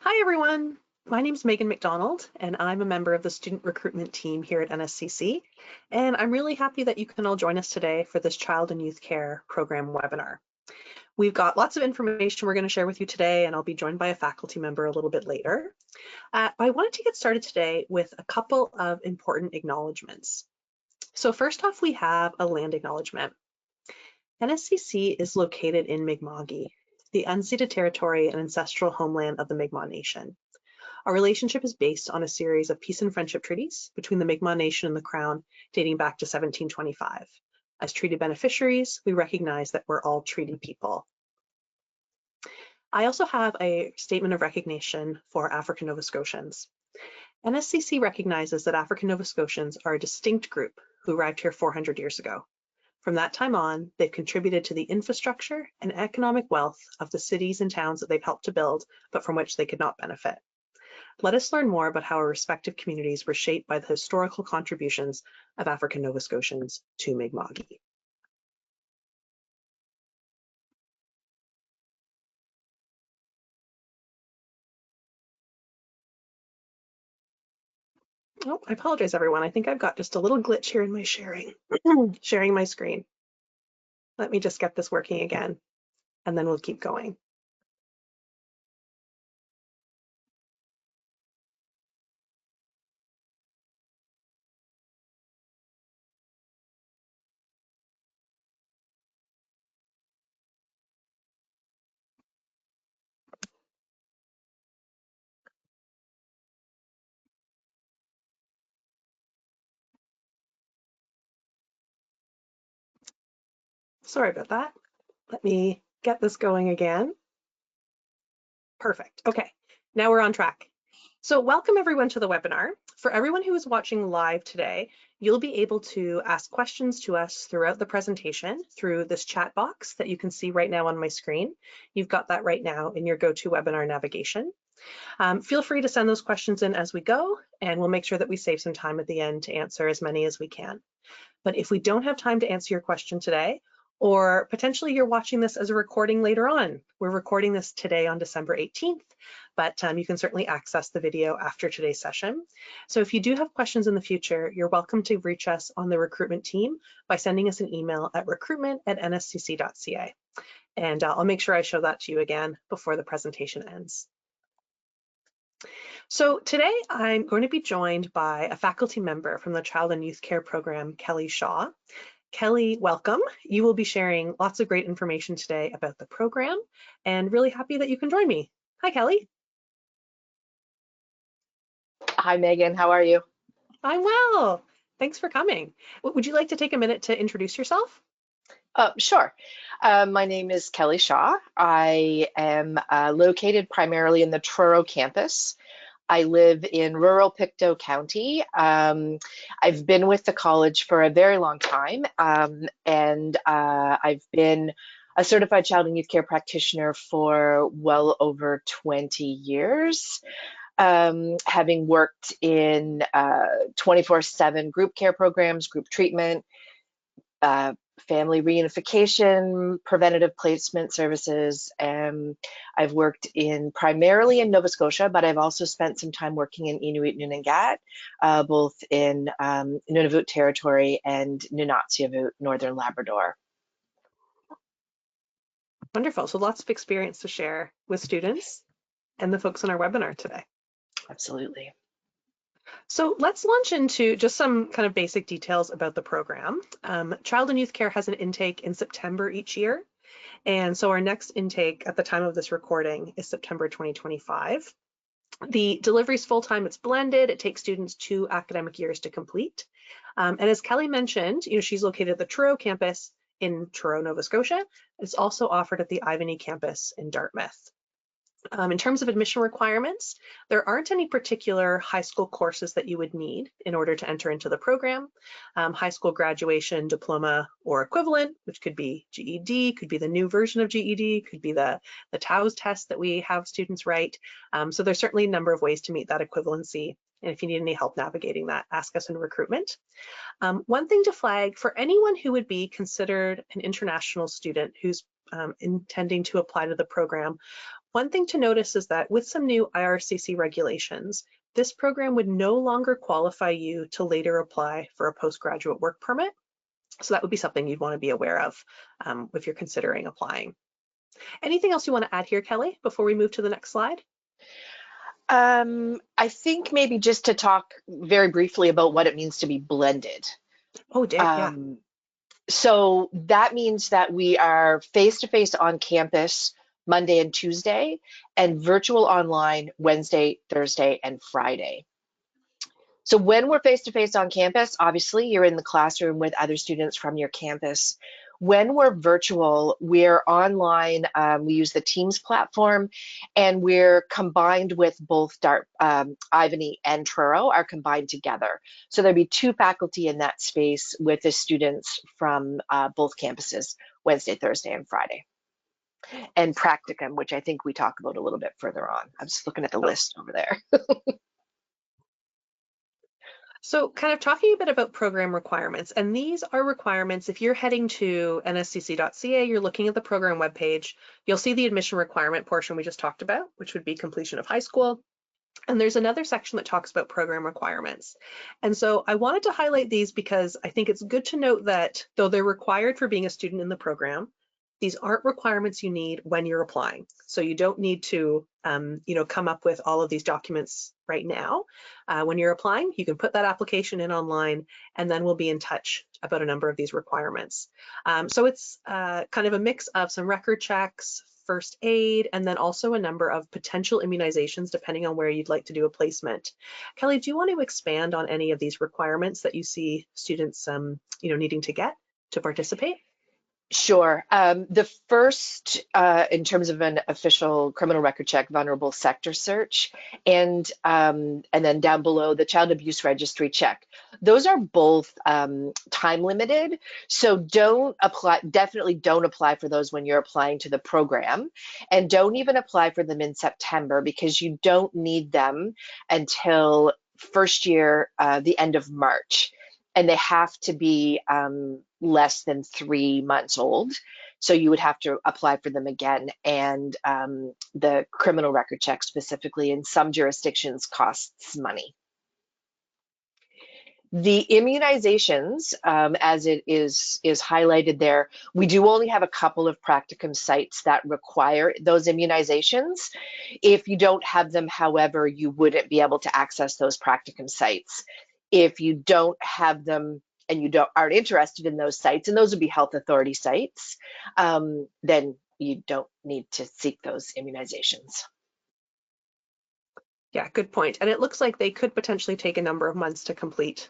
Hi everyone, my name is Megan McDonald and I'm a member of the student recruitment team here at NSCC, and I'm really happy that you can all join us today for this Child and Youth Care Program webinar. We've got lots of information we're going to share with you today, and I'll be joined by a faculty member a little bit later. I wanted to get started today with a couple of important acknowledgements. So first off, we have a land acknowledgement. NSCC is located in Mi'kma'ki, the unceded territory and ancestral homeland of the Mi'kmaq Nation. Our relationship is based on a series of peace and friendship treaties between the Mi'kmaq Nation and the Crown dating back to 1725. As treaty beneficiaries, we recognize that we're all treaty people. I also have a statement of recognition for African Nova Scotians. NSCC recognizes that African Nova Scotians are a distinct group who arrived here 400 years ago. From that time on, they've contributed to the infrastructure and economic wealth of the cities and towns that they've helped to build, but from which they could not benefit. Let us learn more about how our respective communities were shaped by the historical contributions of African Nova Scotians to Mi'kma'ki. Oh, I apologize, everyone. I think I've got just a little glitch here in my sharing my screen. Let me just get this working again, and then we'll keep going. Sorry about that. Let me get this going again. Perfect. Okay, now we're on track. So welcome everyone to the webinar. For everyone who is watching live today, you'll be able to ask questions to us throughout the presentation through this chat box that you can see right now on my screen. You've got that right now in your GoToWebinar navigation. Feel free to send those questions in as we go, and we'll make sure that we save some time at the end to answer as many as we can. But if we don't have time to answer your question today, or potentially you're watching this as a recording later on, we're recording this today on December 18th, but you can certainly access the video after today's session. So if you do have questions in the future, you're welcome to reach us on the recruitment team by sending us an email at recruitment@nscc.ca. And I'll make sure I show that to you again before the presentation ends. So today I'm going to be joined by a faculty member from the Child and Youth Care Program, Kelly Shaw. Kelly, welcome. You will be sharing lots of great information today about the program, and really happy that you can join me. Hi, Kelly. Hi, Megan. How are you? I'm well. Thanks for coming. Would you like to take a minute to introduce yourself? Sure. My name is Kelly Shaw. I am located primarily in the Truro campus. I live in rural Pictou County. I've been with the college for a very long time, and I've been a certified child and youth care practitioner for well over 20 years. Having worked in 24/7 group care programs, group treatment, family reunification, preventative placement services. I've worked primarily in Nova Scotia, but I've also spent some time working in Inuit Nunangat, both in Nunavut territory and Nunatsiavut, Northern Labrador. Wonderful. So lots of experience to share with students and the folks on our webinar today. Absolutely. So let's launch into just some kind of basic details about the program. Child and Youth Care has an intake in September each year. And so our next intake at the time of this recording is September 2025. The delivery is full-time, it's blended. It takes students 2 academic years to complete. And as Kelly mentioned, she's located at the Truro campus in Truro, Nova Scotia. It's also offered at the Ivany campus in Dartmouth. In terms of admission requirements, there aren't any particular high school courses that you would need in order to enter into the program. High school graduation, diploma, or equivalent, which could be GED, could be the new version of GED, could be the TAOS test that we have students write. So there's certainly a number of ways to meet that equivalency. And if you need any help navigating that, ask us in recruitment. One thing to flag for anyone who would be considered an international student who's intending to apply to the program, One thing to notice is that with some new IRCC regulations, this program would no longer qualify you to later apply for a postgraduate work permit. So that would be something you'd want to be aware of if you're considering applying. Anything else you want to add here, Kelly, before we move to the next slide? I think maybe just to talk very briefly about what it means to be blended. Oh, yeah. So that means that we are face-to-face on campus Monday and Tuesday, and virtual online Wednesday, Thursday, and Friday. So when we're face-to-face on campus, obviously you're in the classroom with other students from your campus. When we're virtual, we're online. We use the Teams platform, and we're combined with both Ivany and Truro are combined together. So there'd be two faculty in that space with the students from both campuses, Wednesday, Thursday, and Friday. And practicum, which I think we talk about a little bit further on. I'm just looking at the list over there. So kind of talking a bit about program requirements, and these are requirements. If you're heading to nscc.ca, you're looking at the program webpage, you'll see the admission requirement portion we just talked about, which would be completion of high school. And there's another section that talks about program requirements. And so I wanted to highlight these because I think it's good to note that though they're required for being a student in the program, these aren't requirements you need when you're applying. So you don't need to come up with all of these documents right now. When you're applying, you can put that application in online, and then we'll be in touch about a number of these requirements. So it's kind of a mix of some record checks, first aid, and then also a number of potential immunizations depending on where you'd like to do a placement. Kelly, do you want to expand on any of these requirements that you see students needing to get to participate? Sure. The first, in terms of an official criminal record check, vulnerable sector search, and then down below the child abuse registry check. Those are both time limited, so definitely don't apply for those when you're applying to the program, and don't even apply for them in September because you don't need them until first year, the end of March. And they have to be less than 3 months old. So you would have to apply for them again. And the criminal record check specifically in some jurisdictions costs money. The immunizations, as it is highlighted there, we do only have a couple of practicum sites that require those immunizations. If you don't have them, however, you wouldn't be able to access those practicum sites. If you don't have them and you aren't interested in those sites, and those would be health authority sites, then you don't need to seek those immunizations. Yeah, good point. And it looks like they could potentially take a number of months to complete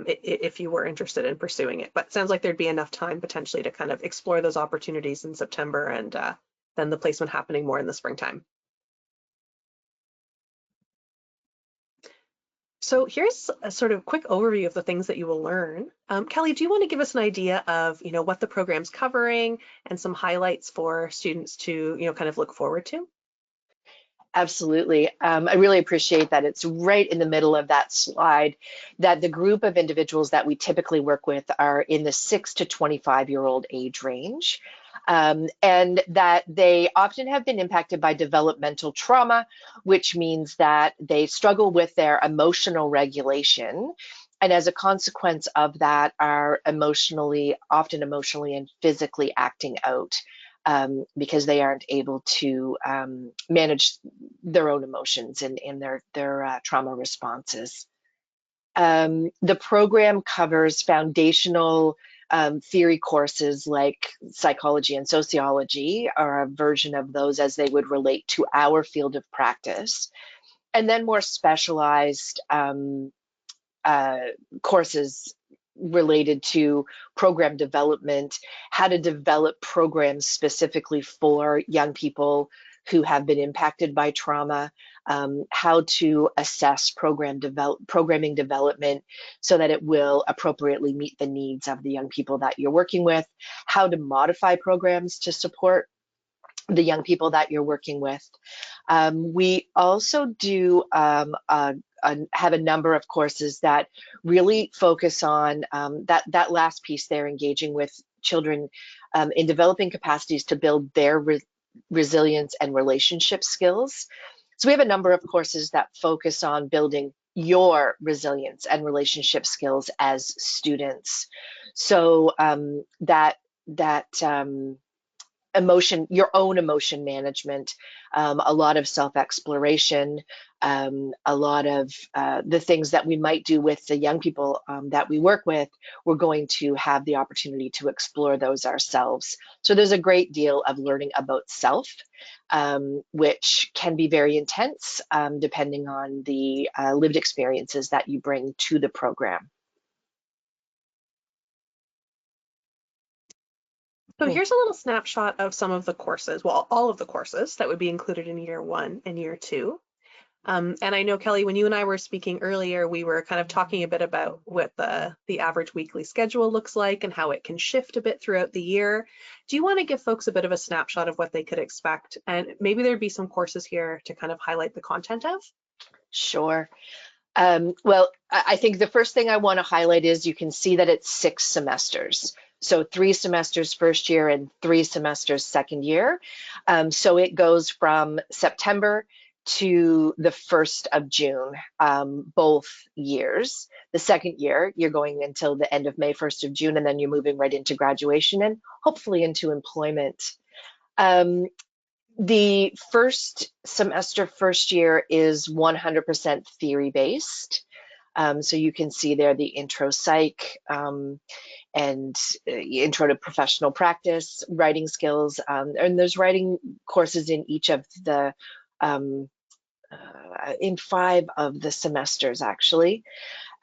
if you were interested in pursuing it. But it sounds like there'd be enough time potentially to kind of explore those opportunities in September, and then the placement happening more in the springtime. So here's a sort of quick overview of the things that you will learn. Kelly, do you want to give us an idea of what the program's covering and some highlights for students to kind of look forward to? Absolutely. I really appreciate that it's right in the middle of that slide that the group of individuals that we typically work with are in the 6 to 25-year-old age range. And that they often have been impacted by developmental trauma, which means that they struggle with their emotional regulation. And as a consequence of that, are often emotionally and physically acting out because they aren't able to manage their own emotions and their trauma responses. The program covers foundational theory courses like psychology and sociology, or a version of those as they would relate to our field of practice, and then more specialized courses related to program development, how to develop programs specifically for young people who have been impacted by trauma, how to assess programming development so that it will appropriately meet the needs of the young people that you're working with, how to modify programs to support the young people that you're working with. We also do have a number of courses that really focus on that last piece there, engaging with children in developing capacities to build their resilience and relationship skills. So we have a number of courses that focus on building your resilience and relationship skills as students. So that emotion, your own emotion management, a lot of self-exploration, a lot of the things that we might do with the young people that we work with, we're going to have the opportunity to explore those ourselves. So there's a great deal of learning about self, which can be very intense depending on the lived experiences that you bring to the program. So here's a little snapshot of some of the courses, well, all of the courses that would be included in year 1 and year 2. And I know, Kelly, when you and I were speaking earlier, we were kind of talking a bit about what the average weekly schedule looks like and how it can shift a bit throughout the year. Do you want to give folks a bit of a snapshot of what they could expect? And maybe there'd be some courses here to kind of highlight the content of? Sure. Well, I think the first thing I want to highlight is you can see that it's 6 semesters. So 3 semesters first year and 3 semesters second year. So it goes from September to the 1st of June, both years. The second year, you're going until the end of May, 1st of June, and then you're moving right into graduation and hopefully into employment. The first semester, first year is 100% theory-based. So you can see there the intro psych and intro to professional practice, writing skills, and there's writing courses in each of the, in 5 of the semesters actually.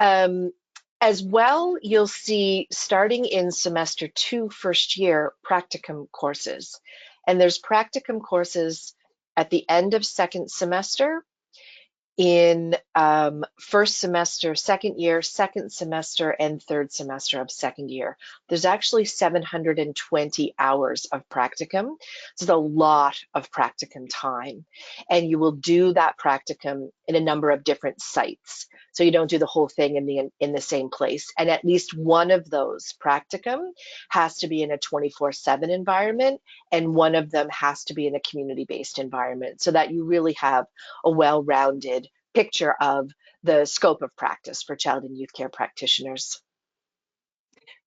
As well, you'll see starting in semester 2, first year, practicum courses. And there's practicum courses at the end of second semester, in first semester, second year, second semester, and third semester of second year. There's actually 720 hours of practicum. It's a lot of practicum time. And you will do that practicum in a number of different sites. So you don't do the whole thing in the same place. And at least one of those practicum has to be in a 24/7 environment, and one of them has to be in a community-based environment, so that you really have a well-rounded picture of the scope of practice for child and youth care practitioners.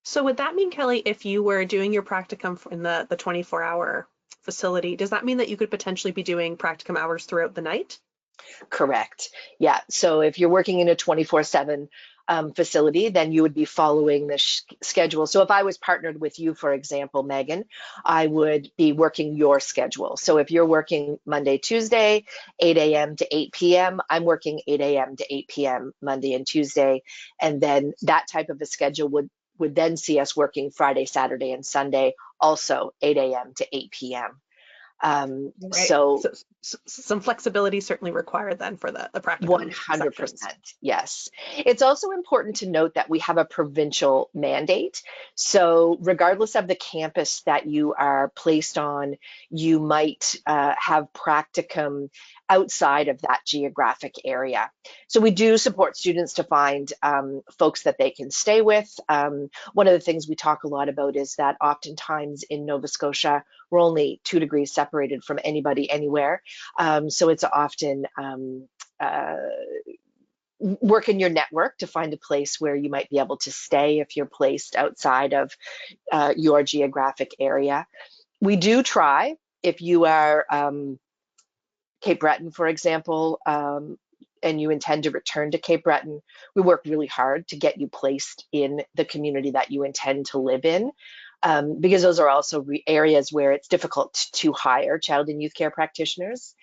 So would that mean, Kelly, if you were doing your practicum in the 24-hour facility, does that mean that you could potentially be doing practicum hours throughout the night? Correct. Yeah. So if you're working in a 24/7 facility, then you would be following the schedule. So if I was partnered with you, for example, Megan, I would be working your schedule. So if you're working Monday, Tuesday, 8 a.m. to 8 p.m., I'm working 8 a.m. to 8 p.m. Monday and Tuesday. And then that type of a schedule would then see us working Friday, Saturday, and Sunday, also 8 a.m. to 8 p.m. Right. So Some flexibility certainly required then for the practicum 100%, sections. yes. It's also important to note that we have a provincial mandate. So regardless of the campus that you are placed on, you might have practicum outside of that geographic area. So we do support students to find folks that they can stay with. One of the things we talk a lot about is that oftentimes in Nova Scotia, we're only 2 degrees separated from anybody anywhere. So it's often work in your network to find a place where you might be able to stay if you're placed outside of your geographic area. We do try, if you are Cape Breton, for example, and you intend to return to Cape Breton, we work really hard to get you placed in the community that you intend to live in. Because those are also areas where it's difficult to hire child and youth care practitioners,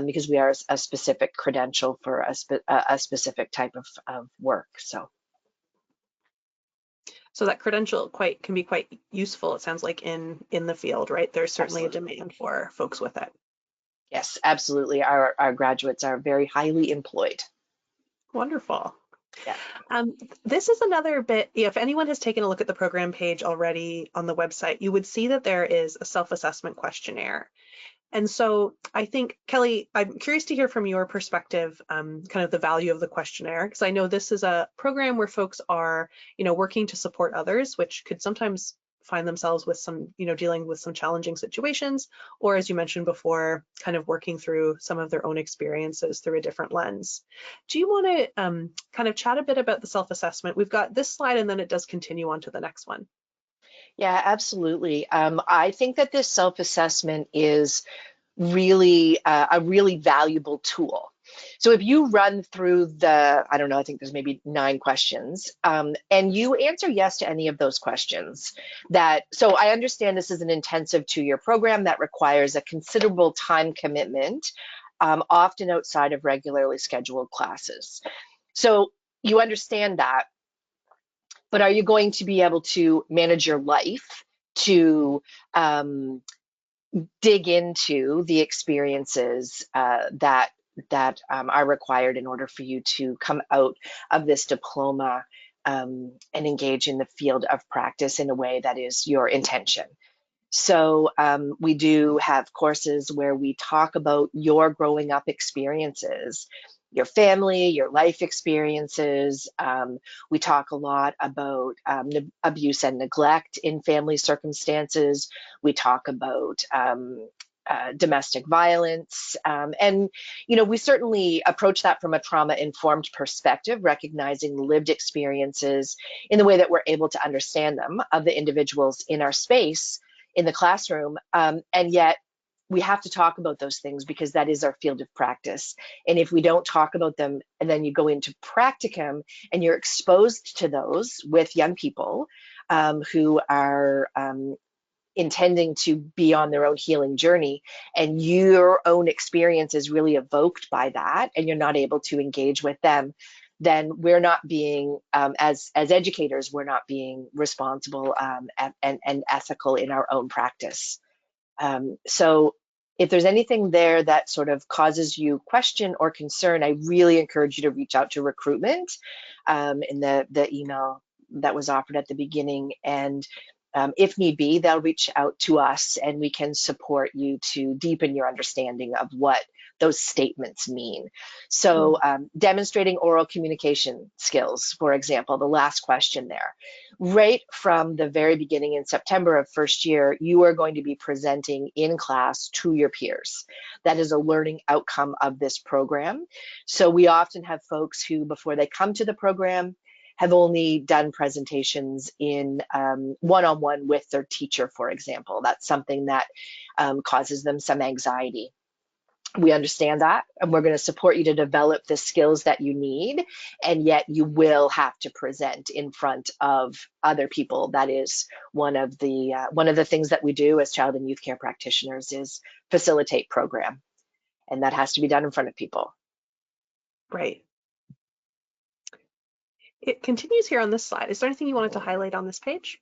because we are a specific credential for a specific type of work. So that credential can be quite useful, it sounds like, in the field, right? There's certainly Absolutely. a demand for folks with it. Yes, absolutely. Our graduates are very highly employed. Wonderful. Yeah. This is another bit, if anyone has taken a look at the program page already on the website, you would see that there is a self-assessment questionnaire. And so I think, Kelly, I'm curious to hear from your perspective, kind of the value of the questionnaire, because I know this is a program where folks are, working to support others, which could sometimes find themselves with some, dealing with some challenging situations, or as you mentioned before, kind of working through some of their own experiences through a different lens. Do you want to kind of chat a bit about the self-assessment? We've got this slide and then it does continue on to the next one. Yeah, absolutely. I think that this self-assessment is really a really valuable tool. So if you run through I don't know, I think there's maybe 9 questions, and you answer yes to any of those questions, so I understand this is an intensive 2-year program that requires a considerable time commitment, often outside of regularly scheduled classes. So you understand that, but are you going to be able to manage your life to dig into the experiences that are required in order for you to come out of this diploma and engage in the field of practice in a way that is your intention? So we do have courses where we talk about your growing up experiences, your family, your life experiences. We talk a lot about abuse and neglect in family circumstances. We talk about domestic violence. And, we certainly approach that from a trauma-informed perspective, recognizing lived experiences in the way that we're able to understand them of the individuals in our space in the classroom. And yet we have to talk about those things because that is our field of practice. And if we don't talk about them and then you go into practicum and you're exposed to those with young people who are intending to be on their own healing journey, and your own experience is really evoked by that, and you're not able to engage with them, then we're not being, as educators, we're not being responsible and ethical in our own practice. So if there's anything there that sort of causes you question or concern, I really encourage you to reach out to recruitment in the email that was offered at the beginning. And if need be, they'll reach out to us and we can support you to deepen your understanding of what those statements mean. So demonstrating oral communication skills, for example, the last question there. Right from the very beginning in September of first year, you are going to be presenting in class to your peers. That is a learning outcome of this program. So we often have folks who, before they come to the program, have only done presentations in one-on-one with their teacher, for example. That's something that causes them some anxiety. We understand that, and we're going to support you to develop the skills that you need, and yet you will have to present in front of other people. That is one of the things that we do as child and youth care practitioners is facilitate program, and that has to be done in front of people. Right. It continues here on this slide. Is there anything you wanted to highlight on this page?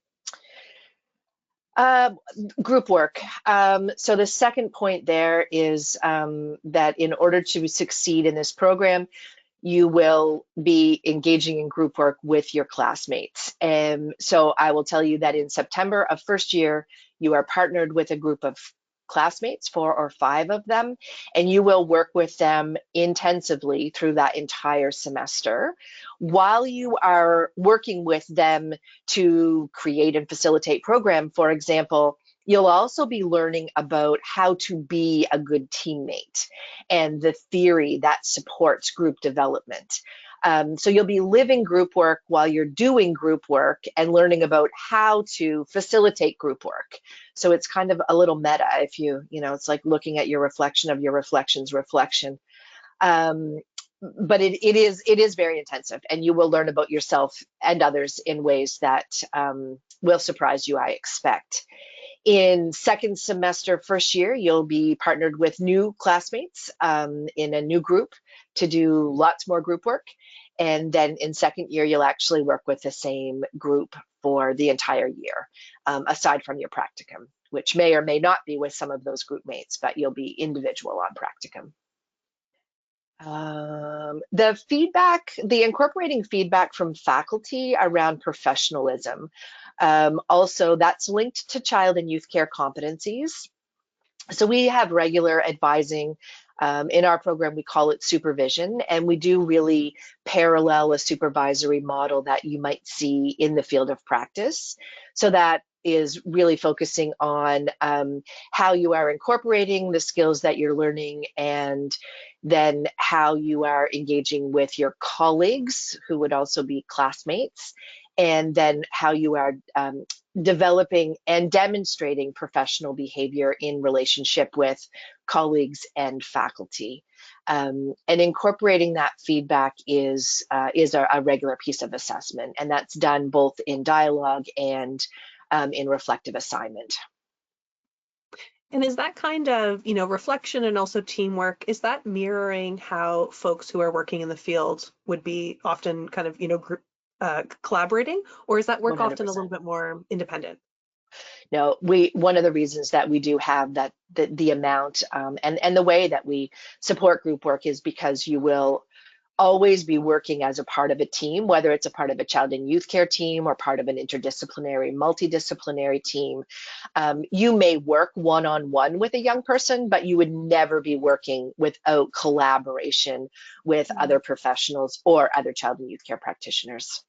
Group work. So the second point there is that in order to succeed in this program, you will be engaging in group work with your classmates. And so I will tell you that in September of first year, you are partnered with a group of classmates, 4 or 5 of them, and you will work with them intensively through that entire semester. While you are working with them to create and facilitate program, for example, you'll also be learning about how to be a good teammate and the theory that supports group development. So you'll be living group work while you're doing group work and learning about how to facilitate group work. So it's kind of a little meta if it's like looking at your reflection of your reflection's reflection. But it is very intensive, and you will learn about yourself and others in ways that will surprise you, I expect. In second semester, first year, you'll be partnered with new classmates in a new group to do lots more group work. And then in second year, you'll actually work with the same group for the entire year, aside from your practicum, which may or may not be with some of those group mates, but you'll be individual on practicum. The incorporating feedback from faculty around professionalism. Also, that's linked to child and youth care competencies. So we have regular advising. In our program, we call it supervision, and we do really parallel a supervisory model that you might see in the field of practice, so that is really focusing on how you are incorporating the skills that you're learning, and then how you are engaging with your colleagues, who would also be classmates, and then how you are developing and demonstrating professional behavior in relationship with colleagues and faculty. And incorporating that feedback is a regular piece of assessment, and that's done both in dialogue and in reflective assignment. And is that kind of, reflection and also teamwork, is that mirroring how folks who are working in the field would be often kind of, group collaborating, or is that work often a 100%. little bit more independent? No, one of the reasons that we do have that the amount and the way that we support group work is because you will always be working as a part of a team, whether it's a part of a child and youth care team or part of an interdisciplinary, multidisciplinary team. You may work one-on-one with a young person, but you would never be working without collaboration with other professionals or other child and youth care practitioners.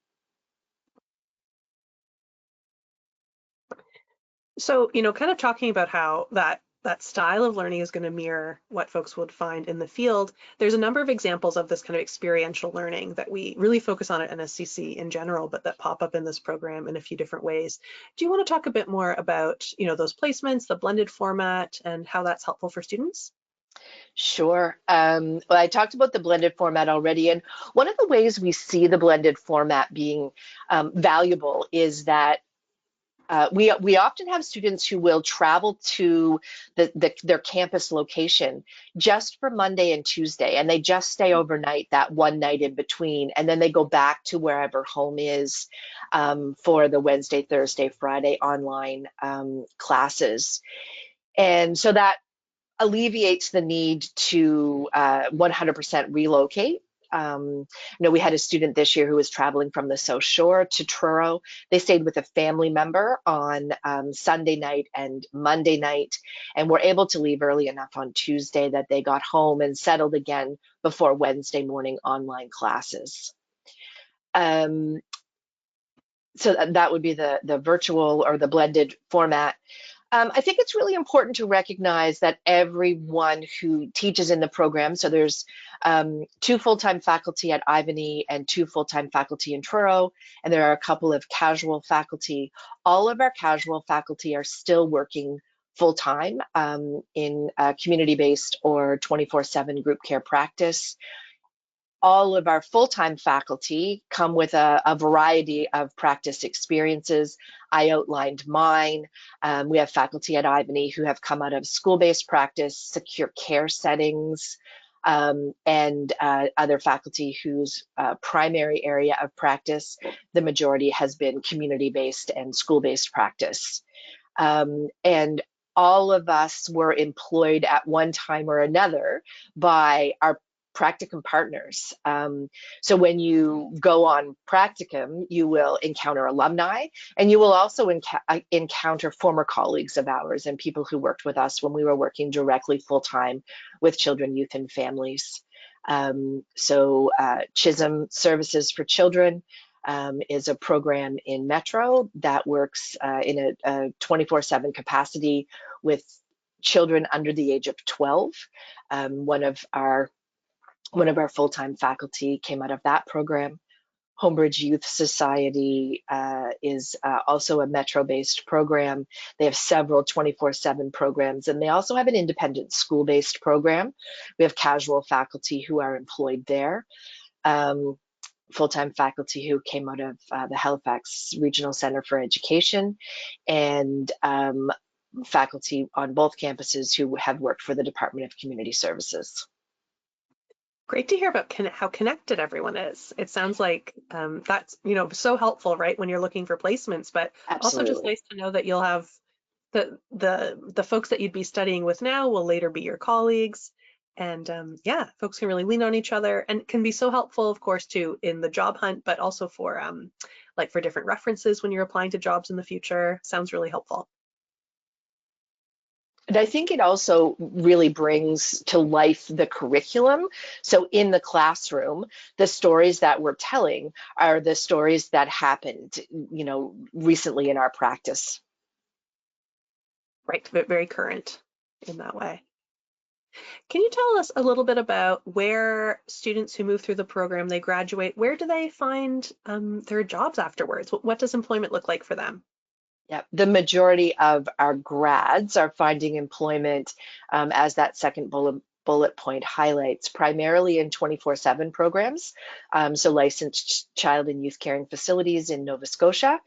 So, kind of talking about how that style of learning is going to mirror what folks would find in the field. There's a number of examples of this kind of experiential learning that we really focus on at NSCC in general, but that pop up in this program in a few different ways. Do you want to talk a bit more about, those placements, the blended format, and how that's helpful for students? Sure. Well, I talked about the blended format already, and one of the ways we see the blended format being valuable is that we often have students who will travel to their campus location just for Monday and Tuesday, and they just stay overnight that one night in between, and then they go back to wherever home is for the Wednesday, Thursday, Friday online classes. And so that alleviates the need to 100% relocate. We had a student this year who was traveling from the South Shore to Truro. They stayed with a family member on Sunday night and Monday night, and were able to leave early enough on Tuesday that they got home and settled again before Wednesday morning online classes. So that would be the virtual or the blended format. I think it's really important to recognize that everyone who teaches in the program, so there's 2 full-time faculty at Ivany and 2 full-time faculty in Truro, and there are a couple of casual faculty. All of our casual faculty are still working full-time in community-based or 24/7 group care practice. All of our full-time faculty come with a variety of practice experiences. I outlined mine. We have faculty at Ivany who have come out of school-based practice, secure care settings, and other faculty whose primary area of practice, the majority has been community-based and school-based practice. And all of us were employed at one time or another by our practicum partners. So when you go on practicum, you will encounter alumni, and you will also encounter former colleagues of ours and people who worked with us when we were working directly full-time with children, youth, and families. Chisholm Services for Children is a program in Metro that works in a 24/7 capacity with children under the age of 12. One of our full-time faculty came out of that program. Homebridge Youth Society is also a Metro-based program. They have several 24/7 programs, and they also have an independent school-based program. We have casual faculty who are employed there. Full-time faculty who came out of the Halifax Regional Center for Education, and faculty on both campuses who have worked for the Department of Community Services. Great to hear about how connected everyone is. It sounds like that's, so helpful, right, when you're looking for placements, but also just Absolutely. nice to know that you'll have the folks that you'd be studying with now will later be your colleagues. And yeah, folks can really lean on each other, and can be so helpful, of course, too, in the job hunt, but also for like for different references when you're applying to jobs in the future. Sounds really helpful. And I think it also really brings to life the curriculum. So in the classroom, the stories that we're telling are the stories that happened, recently in our practice. Right, very current in that way. Can you tell us a little bit about where students who move through the program, they graduate, where do they find their jobs afterwards? What does employment look like for them? Yeah, the majority of our grads are finding employment, as that second bullet point highlights, primarily in 24/7 programs. So licensed child and youth caring facilities in Nova Scotia,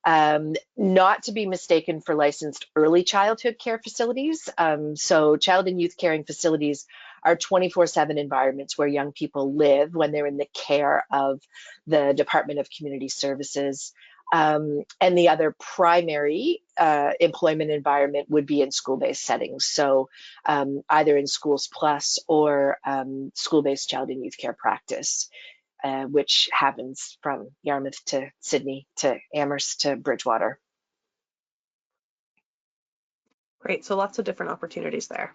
not to be mistaken for licensed early childhood care facilities. So child and youth caring facilities are 24/7 environments where young people live when they're in the care of the Department of Community Services. And the other primary employment environment would be in school-based settings. So either in Schools Plus or school-based child and youth care practice, which happens from Yarmouth to Sydney to Amherst to Bridgewater. Great, so lots of different opportunities there.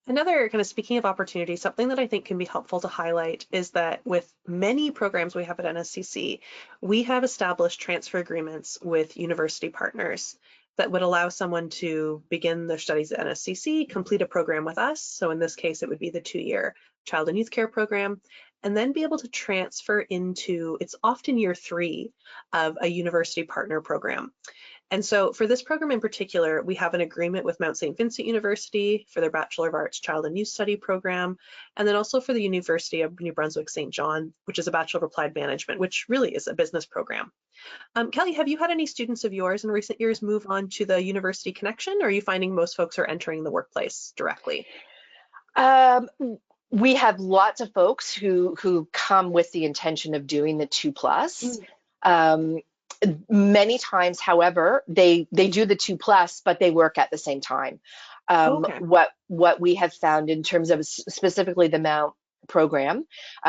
Another kind of speaking of opportunities, something that I think can be helpful to highlight is that with many programs we have at NSCC, we have established transfer agreements with university partners that would allow someone to begin their studies at NSCC, complete a program with us. So in this case, it would be the 2-year child and youth care program, and then be able to transfer into, it's often year 3 of a university partner program. And so for this program in particular, we have an agreement with Mount St. Vincent University for their Bachelor of Arts Child and Youth Study program, and then also for the University of New Brunswick St. John, which is a Bachelor of Applied Management, which really is a business program. Kelly, have you had any students of yours in recent years move on to the university connection, or are you finding most folks are entering the workplace directly? Um, we have lots of folks who come with the intention of doing the 2+. Um, Many times, however, they do the 2+, but they work at the same time. Okay. What we have found in terms of specifically the Mount program,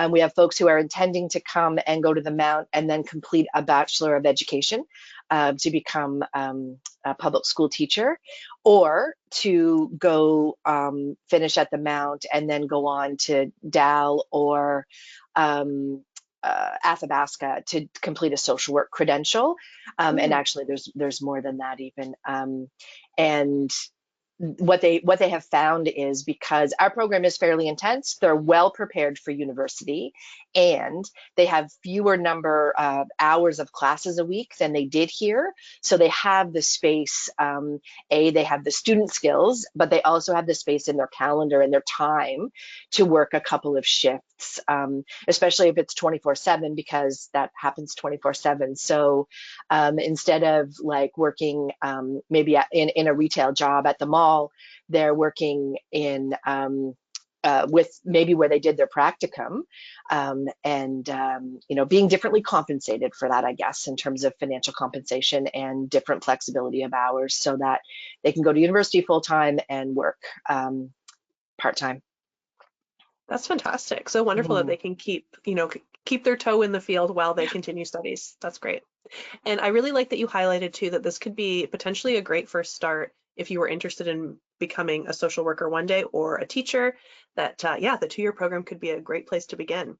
we have folks who are intending to come and go to the Mount and then complete a Bachelor of Education to become a public school teacher, or to go finish at the Mount and then go on to Dal or Athabasca to complete a social work credential. And actually, there's more than that even. And what they have found is, because our program is fairly intense, they're well prepared for university, and they have fewer number of hours of classes a week than they did here. So they have the space, they have the student skills, but they also have the space in their calendar and their time to work a couple of shifts, especially if it's 24/7, because that happens 24/7. So instead of like working maybe in a retail job at the mall, they're working in with maybe where they did their practicum, and being differently compensated for that, I guess, in terms of financial compensation and different flexibility of hours, so that they can go to university full time and work part time. That's fantastic. So wonderful that Mm-hmm. they can keep their toe in the field while they continue studies. That's great. And I really like that you highlighted too that this could be potentially a great first start if you were interested in becoming a social worker one day or a teacher, that yeah, the 2-year program could be a great place to begin.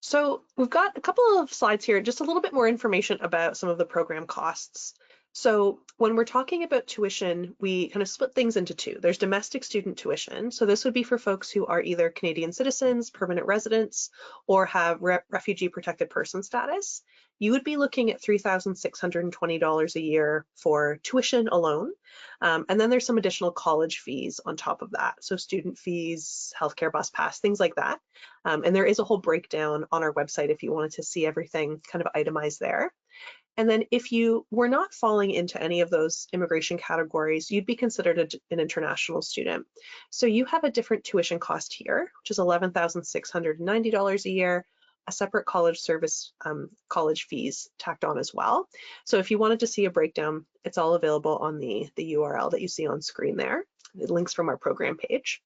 So we've got a couple of slides here, just a little bit more information about some of the program costs. So when we're talking about tuition, we kind of split things into two. There's domestic student tuition. So this would be for folks who are either Canadian citizens, permanent residents, or have refugee protected person status. You would be looking at $3,620 a year for tuition alone. And then there's some additional college fees on top of that. So student fees, healthcare bus pass, things like that. And there is a whole breakdown on our website if you wanted to see everything kind of itemized there. And then if you were not falling into any of those immigration categories, you'd be considered an international student. So you have a different tuition cost here, which is $11,690 a year, a separate college service, college fees tacked on as well. So if you wanted to see a breakdown, it's all available on the URL that you see on screen there. It links from our program page.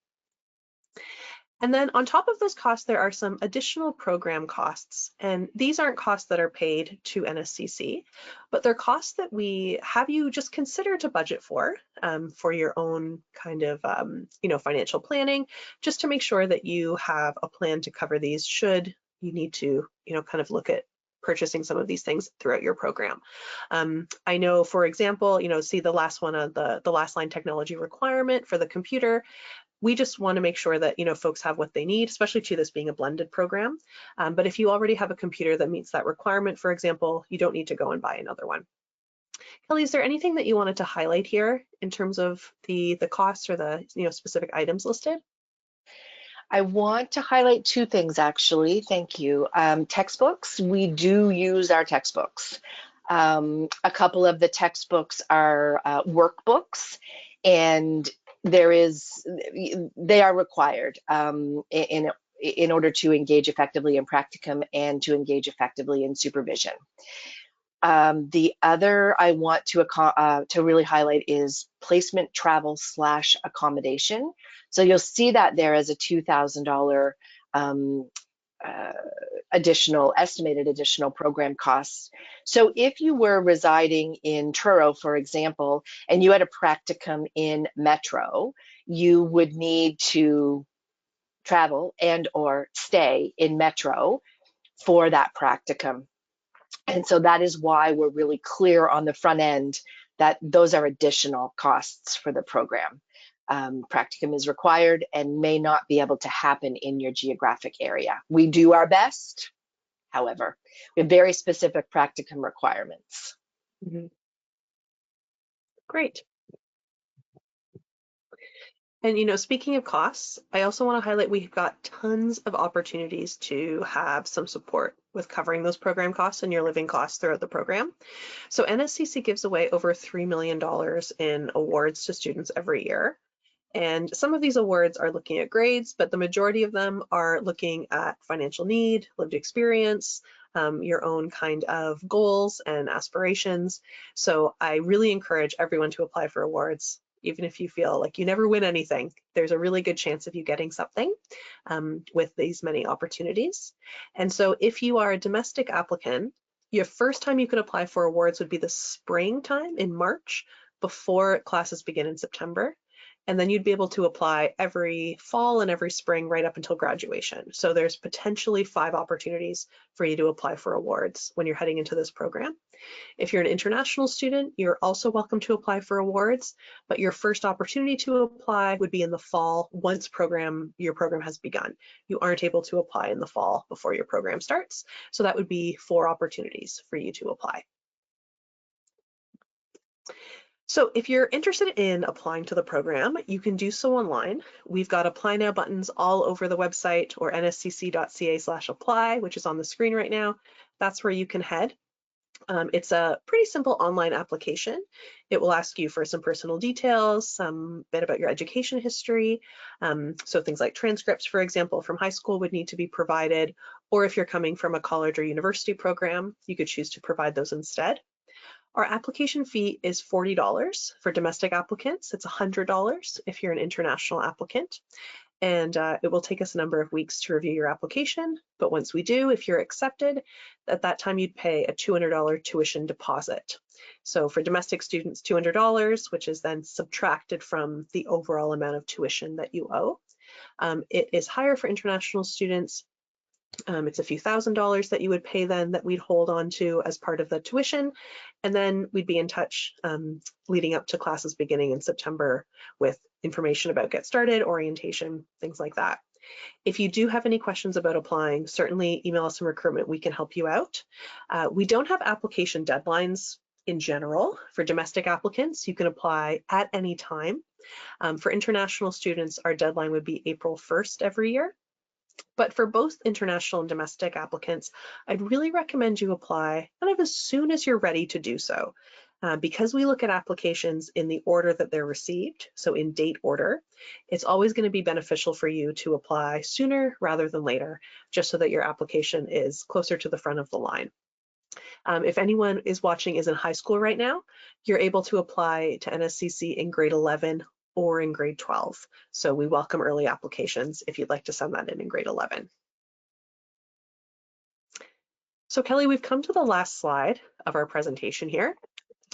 And then on top of those costs, there are some additional program costs. And these aren't costs that are paid to NSCC, but they're costs that we have you just consider to budget for your own kind of, financial planning, just to make sure that you have a plan to cover these should you need to, kind of look at purchasing some of these things throughout your program. I know, for example, see the last one of the last line technology requirement for the computer. We just want to make sure that folks have what they need, especially to this being a blended program. But if you already have a computer that meets that requirement, for example, you don't need to go and buy another one. Kelly, is there anything that you wanted to highlight here in terms of the costs or the specific items listed? I want to highlight two things, actually. Thank you. Textbooks, we do use our textbooks. A couple of the textbooks are workbooks, and they are required in order to engage effectively in practicum and to engage effectively in supervision. The other I want to really highlight is placement travel / accommodation. So you'll see that there as a $2,000 estimated additional program costs. So if you were residing in Truro, for example, and you had a practicum in Metro, you would need to travel and or stay in Metro for that practicum. And so that is why we're really clear on the front end that those are additional costs for the program. Practicum is required and may not be able to happen in your geographic area. We do our best, however, we have very specific practicum requirements. Mm-hmm. Great. And speaking of costs, I also want to highlight we've got tons of opportunities to have some support with covering those program costs and your living costs throughout the program. So NSCC gives away over $3 million in awards to students every year. And some of these awards are looking at grades, but the majority of them are looking at financial need, lived experience, your own kind of goals and aspirations. So I really encourage everyone to apply for awards. Even if you feel like you never win anything, there's a really good chance of you getting something with these many opportunities. And so if you are a domestic applicant, your first time you could apply for awards would be the springtime in March before classes begin in September. And then you'd be able to apply every fall and every spring right up until graduation. So there's potentially 5 opportunities for you to apply for awards when you're heading into this program. If you're an international student, you're also welcome to apply for awards, but your first opportunity to apply would be in the fall once your program has begun. You aren't able to apply in the fall before your program starts. So that would be 4 opportunities for you to apply. So if you're interested in applying to the program, you can do so online. We've got apply now buttons all over the website, or nscc.ca/apply, which is on the screen right now. That's where you can head. It's a pretty simple online application. It will ask you for some personal details, some bit about your education history. So things like transcripts, for example, from high school would need to be provided, or if you're coming from a college or university program, you could choose to provide those instead. Our application fee is $40 for domestic applicants. It's $100 if you're an international applicant. And it will take us a number of weeks to review your application. But once we do, if you're accepted, at that time you'd pay a $200 tuition deposit. So for domestic students, $200, which is then subtracted from the overall amount of tuition that you owe. It is higher for international students. It's a few $1,000s that you would pay then that we'd hold on to as part of the tuition. And then we'd be in touch leading up to classes beginning in September with information about Get Started, orientation, things like that. If you do have any questions about applying, certainly email us in recruitment, we can help you out. We don't have application deadlines in general. For domestic applicants, you can apply at any time. For international students, our deadline would be April 1st every year. But for both international and domestic applicants, I'd really recommend you apply kind of as soon as you're ready to do so. Because we look at applications in the order that they're received, so in date order, it's always going to be beneficial for you to apply sooner rather than later, just so that your application is closer to the front of the line. If anyone is watching is in high school right now, you're able to apply to NSCC in grade 11 or in grade 12. So we welcome early applications if you'd like to send that in grade 11. So Kelly, we've come to the last slide of our presentation here,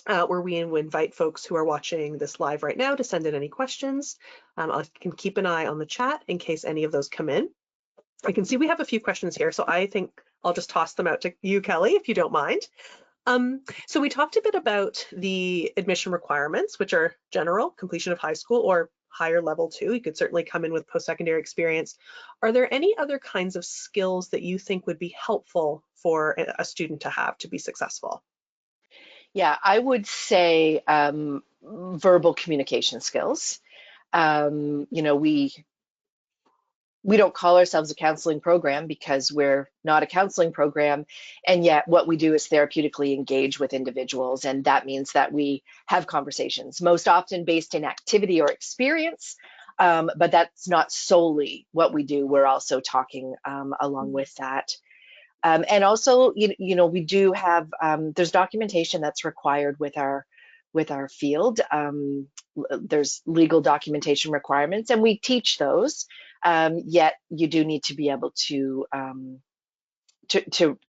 where we invite folks who are watching this live right now to send in any questions. I can keep an eye on the chat in case any of those come in. I can see we have a few questions here, so I think I'll just toss them out to you, Kelly, if you don't mind. So we talked a bit about the admission requirements, which are general, completion of high school or higher level too. You could certainly come in with post-secondary experience. Are there any other kinds of skills that you think would be helpful for a student to have to be successful? Yeah, I would say verbal communication skills. You know, we don't call ourselves a counseling program because we're not a counseling program, and yet what we do is therapeutically engage with individuals, and that means that we have conversations, most often based in activity or experience, but that's not solely what we do. We're also talking along with that. And also, you know, we do have there's documentation that's required with our field. There's legal documentation requirements, and we teach those. Yet you do need to be able to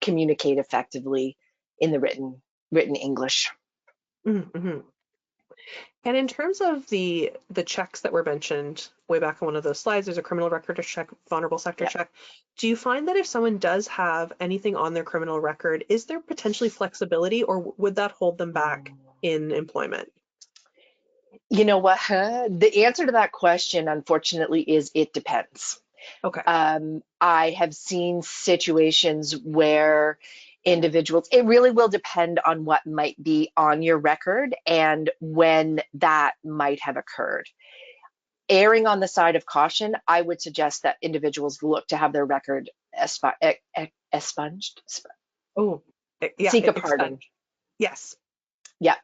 communicate effectively in the written English. Mm-hmm. And in terms of the checks that were mentioned way back on one of those slides, there's a criminal record check, vulnerable sector Yeah. check. Do you find that if someone does have anything on their criminal record, is there potentially flexibility, or would that hold them back in employment? You know what? The answer to that question, unfortunately, is it depends. Okay. I have seen situations where individuals, it really will depend on what might be on your record and when that might have occurred. Erring on the side of caution, I would suggest that individuals look to have their record expunged, Oh, yeah, seek a pardon. expunge. Yes. Yeah,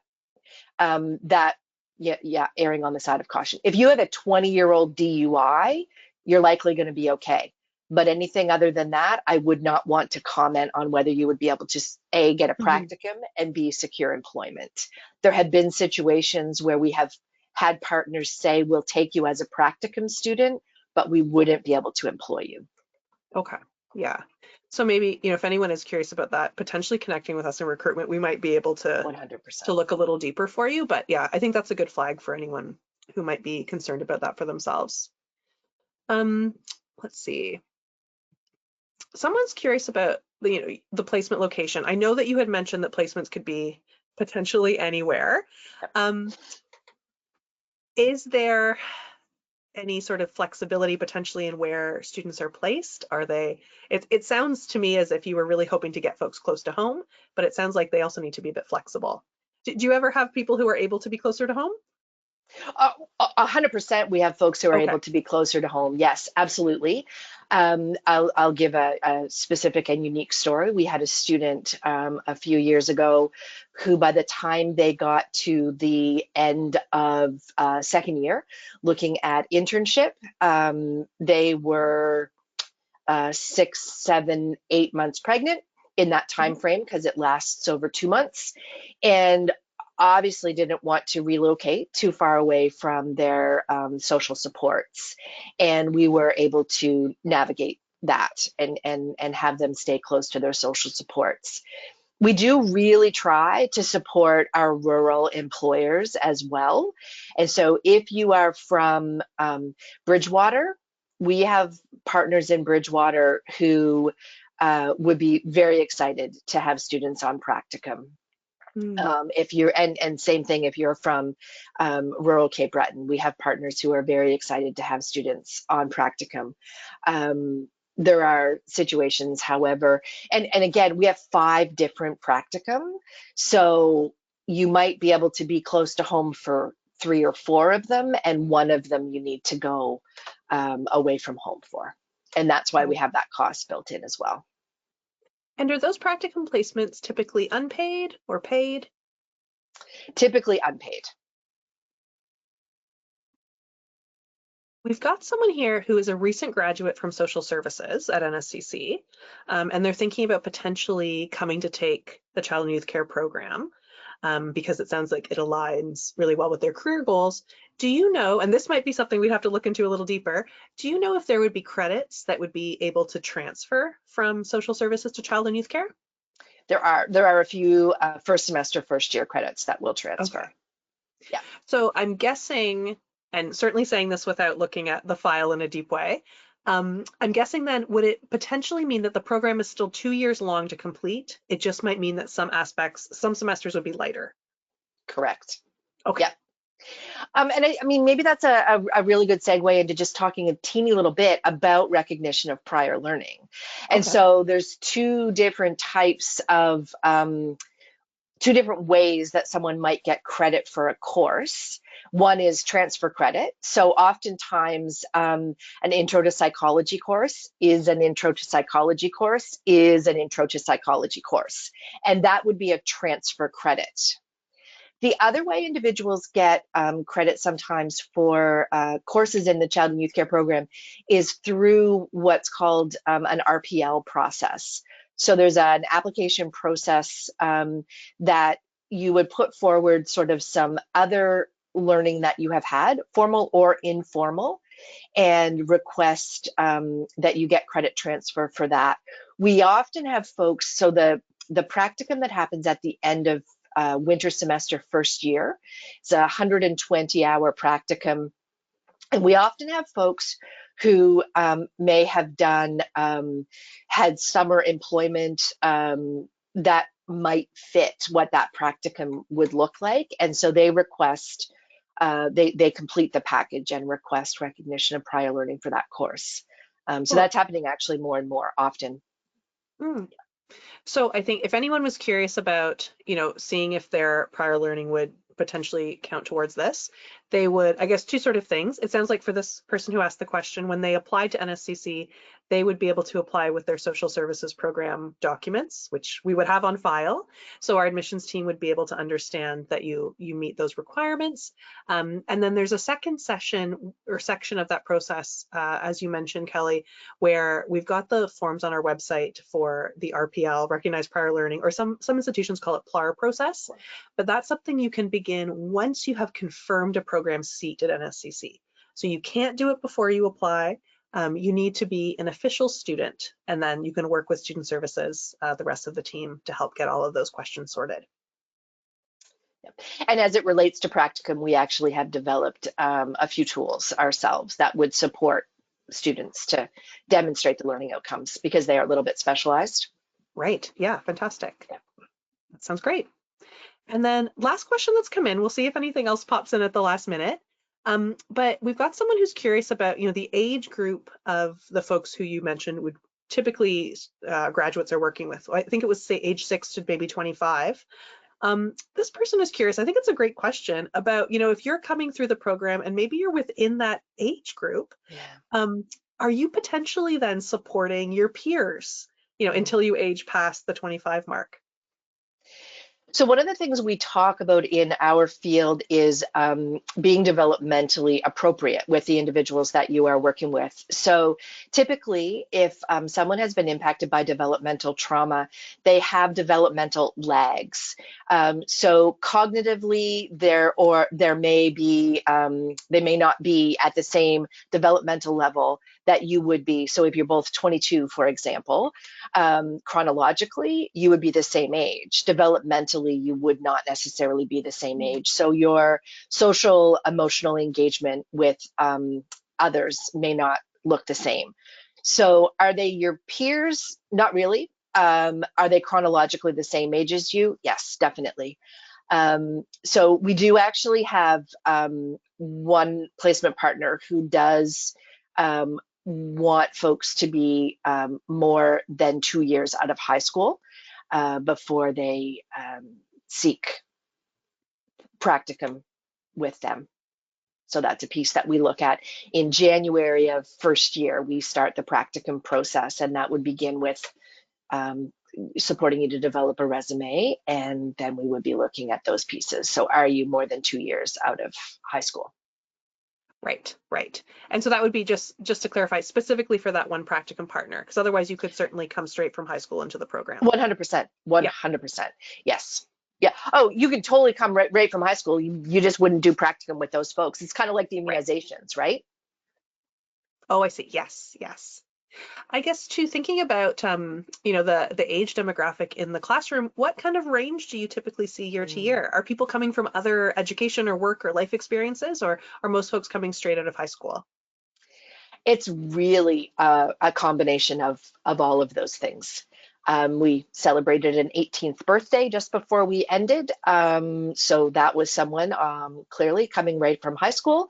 that, yeah, erring on the side of caution. If you have a 20-year-old DUI, you're likely going to be okay. But anything other than that, I would not want to comment on whether you would be able to, A, get a Mhm. practicum, and B, secure employment. There have been situations where we have had partners say, we'll take you as a practicum student, but we wouldn't be able to employ you. Okay. Yeah. So maybe, if anyone is curious about that, potentially connecting with us in recruitment, we might be able to 100%. look a little deeper for you. But yeah, I think that's a good flag for anyone who might be concerned about that for themselves. Um, let's see. Someone's curious about the placement location. I know that you had mentioned that placements could be potentially anywhere. Yep. Is there any sort of flexibility potentially in where students are placed? It sounds to me as if you were really hoping to get folks close to home, but it sounds like they also need to be a bit flexible. Do you ever have people who are able to be closer to home? 100%, we have folks who are Okay. able to be closer to home. Yes, absolutely. I'll give a specific and unique story. We had a student a few years ago who, by the time they got to the end of second year, looking at internship, they were 6, 7, 8 months pregnant in that time frame because it lasts over 2 months, and obviously didn't want to relocate too far away from their social supports. And we were able to navigate that and have them stay close to their social supports. We do really try to support our rural employers as well. And so if you are from Bridgewater, we have partners in Bridgewater who would be very excited to have students on practicum. Mm. If you're and same thing if you're from rural Cape Breton, we have partners who are very excited to have students on practicum. There are situations, however, and again, we have 5 different practicum, so you might be able to be close to home for 3 or 4 of them, and one of them you need to go away from home for, and that's why we have that cost built in as well. And are those practicum placements typically unpaid or paid? Typically unpaid. We've got someone here who is a recent graduate from social services at NSCC, and they're thinking about potentially coming to take the child and youth care program because it sounds like it aligns really well with their career goals. Do you know, and this might be something we'd have to look into a little deeper, do you know if there would be credits that would be able to transfer from social services to child and youth care? There are a few first semester, first year credits that will Okay. transfer. Yeah. So I'm guessing, and certainly saying this without looking at the file in a deep way, I'm guessing then, would it potentially mean that the program is still 2 years long to complete? It just might mean that some semesters would be lighter. Correct. Okay. Yeah. And I mean, maybe that's a really good segue into just talking a teeny little bit about recognition of prior learning. And Okay. so there's two different types of, two different ways that someone might get credit for a course. One is transfer credit. So oftentimes, an intro to psychology course is an intro to psychology course is an intro to psychology course. And that would be a transfer credit. The other way individuals get credit sometimes for courses in the child and youth care program is through what's called an RPL process. So there's an application process that you would put forward sort of some other learning that you have had, formal or informal, and request that you get credit transfer for that. We often have folks, so the practicum that happens at the end of winter semester first year, it's a 120-hour practicum. And we often have folks who may have done, had summer employment that might fit what that practicum would look like. And so they request, they complete the package and request recognition of prior learning for that course. So Cool. that's happening actually more and more often. Mm. So I think if anyone was curious about, seeing if their prior learning would potentially count towards this, they would, I guess, two sort of things. It sounds like for this person who asked the question, when they applied to NSCC, they would be able to apply with their social services program documents, which we would have on file. So our admissions team would be able to understand that you meet those requirements. And then there's a second session or section of that process, as you mentioned, Kelly, where we've got the forms on our website for the RPL, Recognized Prior Learning, or some institutions call it PLAR process, but that's something you can begin once you have confirmed a program seat at NSCC. So you can't do it before you apply. You need to be an official student, and then you can work with student services, the rest of the team, to help get all of those questions sorted. And as it relates to practicum, we actually have developed a few tools ourselves that would support students to demonstrate the learning outcomes because they are a little bit specialized. Right. Yeah. Fantastic. Yeah. That sounds great. And then last question that's come in, we'll see if anything else pops in at the last minute. But we've got someone who's curious about, the age group of the folks who you mentioned would typically graduates are working with. I think it was, say, age 6 to maybe 25. This person is curious. I think it's a great question about, if you're coming through the program and maybe you're within that age group, Yeah. are you potentially then supporting your peers, until you age past the 25 mark? So one of the things we talk about in our field is being developmentally appropriate with the individuals that you are working with. So typically, if someone has been impacted by developmental trauma, they have developmental lags. So cognitively, there may be they may not be at the same developmental level that you would be. So if you're both 22, for example, chronologically, you would be the same age. Developmentally, you would not necessarily be the same age. So your social emotional engagement with others may not look the same. So are they your peers? Not really. Are they chronologically the same age as you? Yes, definitely. So we do actually have one placement partner who does want folks to be more than 2 years out of high school before they seek practicum with them. So that's a piece that we look at. In January of first year, we start the practicum process, and that would begin with supporting you to develop a resume, and then we would be looking at those pieces. So are you more than 2 years out of high school? Right, right. And so that would be just to clarify specifically for that one practicum partner, because otherwise you could certainly come straight from high school into the program. 100%, Yeah, 100%. Yes. Yeah. Oh, you can totally come right from high school. You just wouldn't do practicum with those folks. It's kind of like the right. immunizations, right? Oh, I see. Yes, yes. I guess too, thinking about the age demographic in the classroom, what kind of range do you typically see year to year? Are people coming from other education or work or life experiences, or are most folks coming straight out of high school? It's really a combination of all of those things. We celebrated an 18th birthday just before we ended. So that was someone clearly coming right from high school.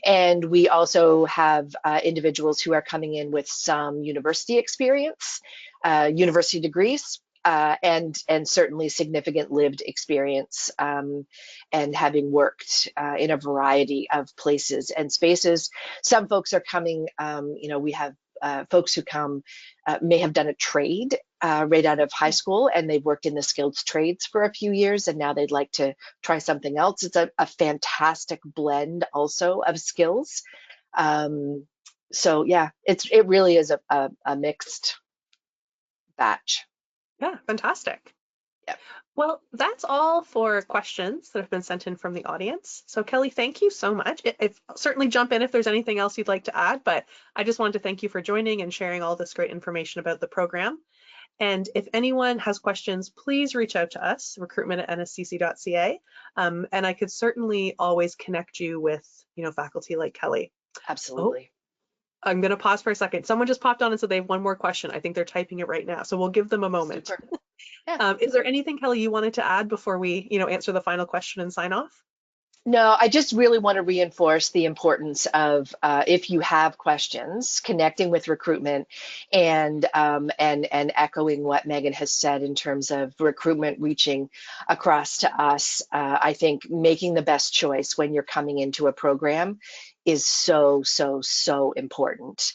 And we also have individuals who are coming in with some university experience, university degrees. And certainly significant lived experience, and having worked in a variety of places and spaces. Some folks are coming, we have folks who come may have done a trade right out of high school, and they've worked in the skilled trades for a few years, and now they'd like to try something else. It's a fantastic blend also of skills. So yeah, it really is a mixed batch. Yeah, fantastic. Yeah. Well, that's all for questions that have been sent in from the audience. So Kelly, thank you so much. Certainly jump in if there's anything else you'd like to add, but I just wanted to thank you for joining and sharing all this great information about the program. And if anyone has questions, please reach out to us, recruitment@nscc.ca. And I could certainly always connect you with, faculty like Kelly. Oh, Absolutely. I'm going to pause for a second. Someone just popped on and said they have one more question. I think they're typing it right now. So we'll give them a moment. Super. Yeah. Is there anything, Kelly, you wanted to add before we, answer the final question and sign off? No, I just really want to reinforce the importance of if you have questions, connecting with recruitment, and echoing what Megan has said in terms of recruitment reaching across to us. I think making the best choice when you're coming into a program is so important.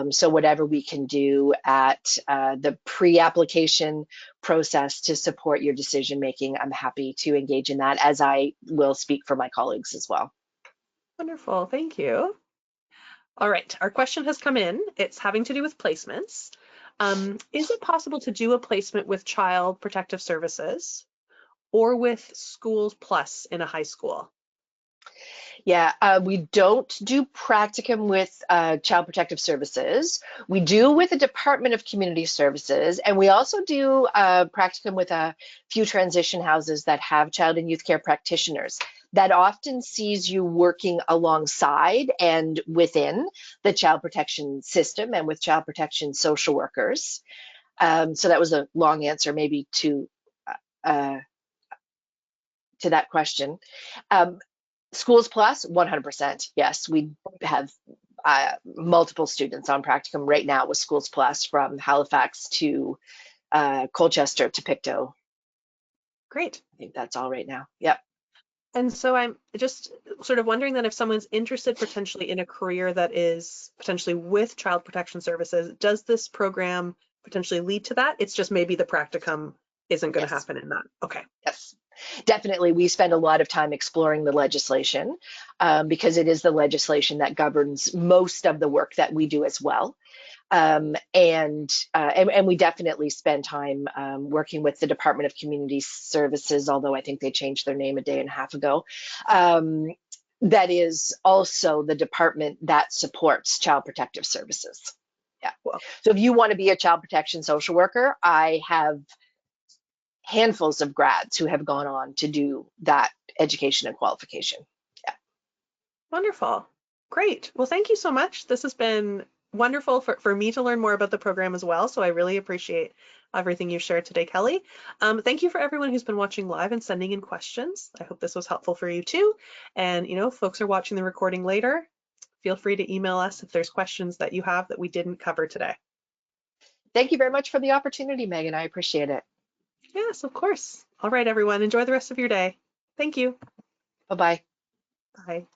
So whatever we can do at the pre-application process to support your decision making, I'm happy to engage in that, as I will speak for my colleagues as well. Wonderful, thank you. All right, our question has come in. It's having to do with placements. Is it possible to do a placement with Child Protective Services or with Schools Plus in a high school? Yeah, we don't do practicum with Child Protective Services. We do with the Department of Community Services, and we also do practicum with a few transition houses that have child and youth care practitioners. That often sees you working alongside and within the child protection system and with child protection social workers. So that was a long answer, maybe uh, to that question. Schools Plus, 100%. Yes, we have multiple students on practicum right now with Schools Plus, from Halifax to Colchester to Pictou. Great. I think that's all right now. Yep. And so I'm just sort of wondering that if someone's interested potentially in a career that is potentially with Child Protection Services, does this program potentially lead to that? It's just maybe the practicum isn't going to Yes. happen in that. Okay. Yes. Definitely, we spend a lot of time exploring the legislation because it is the legislation that governs most of the work that we do as well. And we definitely spend time working with the Department of Community Services, although I think they changed their name a day and a half ago. That is also the department that supports Child Protective Services. Yeah. Well, So if you want to be a child protection social worker, I have handfuls of grads who have gone on to do that education and qualification. Yeah. wonderful. Great. Well, thank you so much. This has been wonderful for me to learn more about the program as well. So I really appreciate everything you shared today, Kelly. Thank you for everyone who's been watching live and sending in questions. I hope this was helpful for you too. And, folks are watching the recording later. Feel free to email us if there's questions that you have that we didn't cover today. Thank you very much for the opportunity, Megan. I appreciate it. Yes, of course. All right, everyone. Enjoy the rest of your day. Thank you. Bye-bye. Bye.